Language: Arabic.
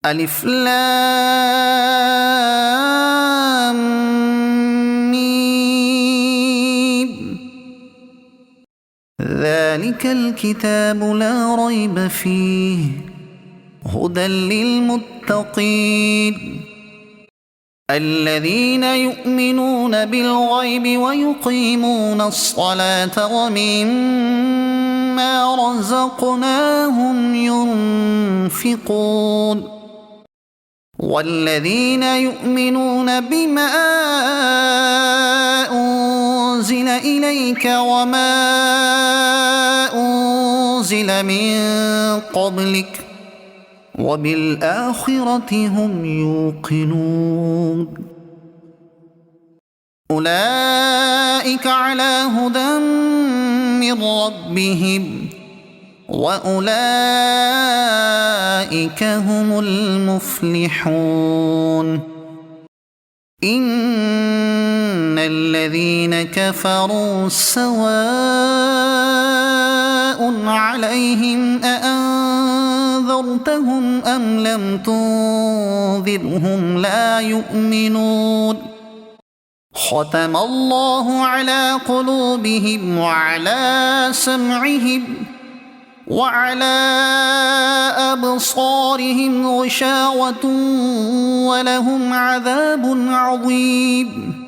ألف لام ميم. ذلك الكتاب لا ريب فيه هدى للمتقين الذين يؤمنون بالغيب ويقيمون الصلاة ومما رزقناهم ينفقون والذين يؤمنون بما أنزل إليك وما أنزل من قبلك وبالآخرة هم يوقنون أولئك على هدى من ربهم وأولئك هم المفلحون إن الذين كفروا سواء عليهم أأنذرتهم أم لم تنذرهم لا يؤمنون ختم الله على قلوبهم وعلى سمعهم وعلى أبصارهم غشاوة ولهم عذاب عظيم